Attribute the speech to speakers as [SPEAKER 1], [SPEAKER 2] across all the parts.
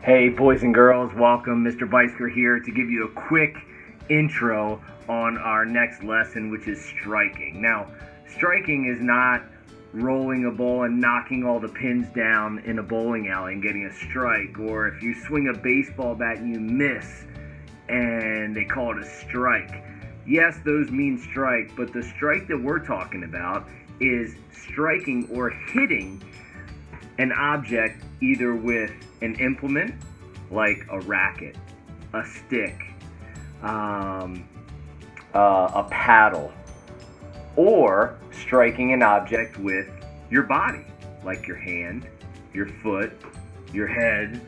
[SPEAKER 1] Hey boys and girls, welcome. Mr. Beisker here to give you a quick intro on our next lesson, which is striking. Now, striking is not rolling a ball and knocking all the pins down in a bowling alley and getting a strike, or if you swing a baseball bat and you miss and they call it a strike. Yes, those mean strike, but the strike that we're talking about is striking or hitting an object either with an implement like a racket, a stick, a paddle, or striking an object with your body like your hand, your foot, your head,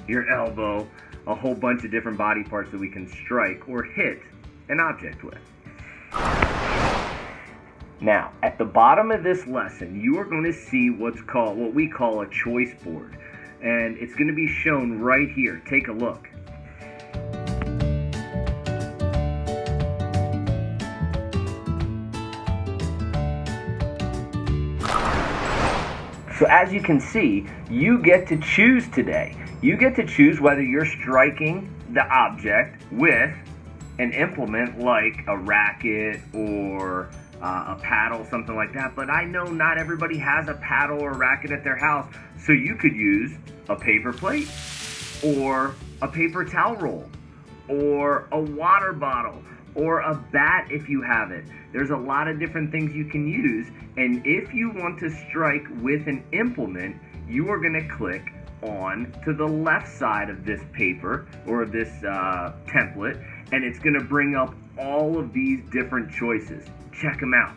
[SPEAKER 1] your elbow, a whole bunch of different body parts that we can strike or hit an object with. Now, at the bottom of this lesson, you are going to see what we call a choice board, and it's going to be shown right here. Take a look. So as you can see, you get to choose today. You get to choose whether you're striking the object with an implement like a racket or a paddle, something like that. But I know not everybody has a paddle or racket at their house, so you could use a paper plate or a paper towel roll or a water bottle or a bat if you have it. There's a lot of different things you can use, and if you want to strike with an implement, you are going to click on to the left side of this paper or this template, and it's going to bring up all of these different choices. Check them out.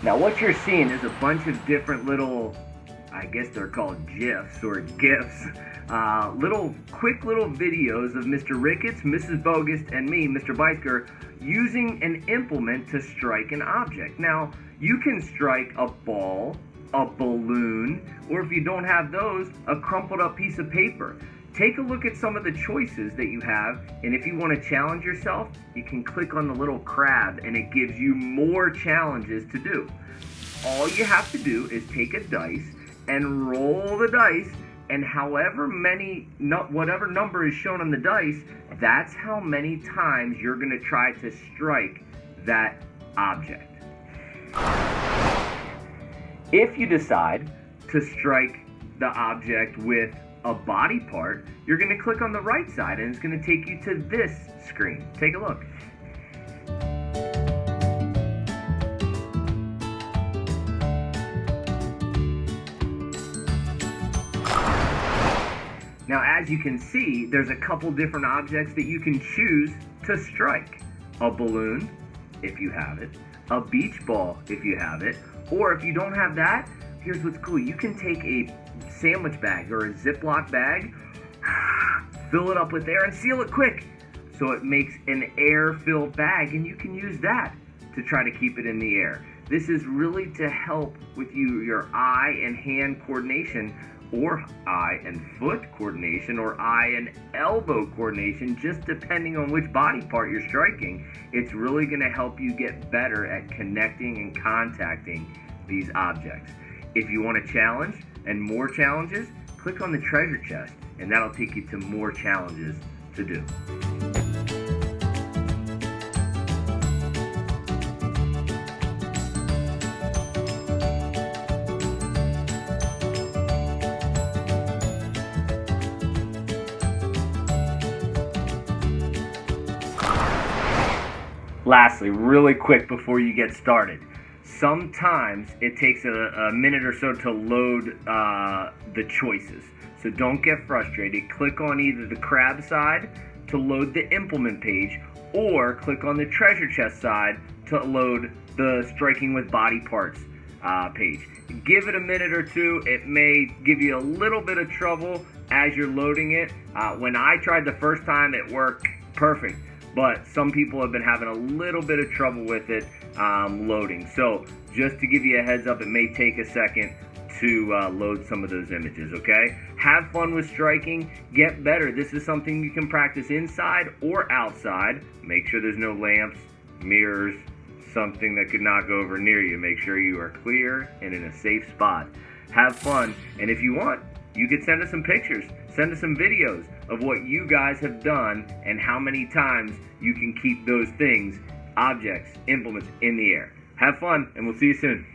[SPEAKER 1] Now what you're seeing is a bunch of different little, I guess they're called GIFs or GIFs, quick little videos of Mr. Ricketts, Mrs. Bogus, and me, Mr. Beisker, using an implement to strike an object. Now, you can strike a ball, a balloon, or if you don't have those, a crumpled up piece of paper. Take a look at some of the choices that you have, and if you want to challenge yourself, you can click on the little crab and it gives you more challenges to do. All you have to do is take a dice and roll the dice, and whatever number is shown on the dice, that's how many times you're going to try to strike that object. If you decide to strike the object with a body part, you're going to click on the right side and it's going to take you to this screen. Take a look. Now, as you can see, there's a couple different objects that you can choose to strike. A balloon, if you have it, a beach ball, if you have it, or if you don't have that, here's what's cool. You can take a sandwich bag or a Ziploc bag, fill it up with air and seal it quick. So it makes an air-filled bag, and you can use that to try to keep it in the air. This is really to help with your eye and hand coordination, or eye and foot coordination, or eye and elbow coordination, just depending on which body part you're striking. It's really going to help you get better at connecting and contacting these objects. If you want a challenge and more challenges, click on the treasure chest, and that'll take you to more challenges to do. Lastly, really quick before you get started, sometimes it takes a minute or so to load the choices. So don't get frustrated. Click on either the crab side to load the implement page, or click on the treasure chest side to load the striking with body parts page. Give it a minute or two. It may give you a little bit of trouble as you're loading it. When I tried the first time, it worked perfect. But some people have been having a little bit of trouble with it loading. So just to give you a heads up, it may take a second to load some of those images, okay? Have fun with striking. Get better. This is something you can practice inside or outside. Make sure there's no lamps, mirrors, something that could not go over near you. Make sure you are clear and in a safe spot. Have fun, and if you want, you could send us some pictures, send us some videos of what you guys have done and how many times you can keep those things, objects, implements in the air. Have fun, and we'll see you soon.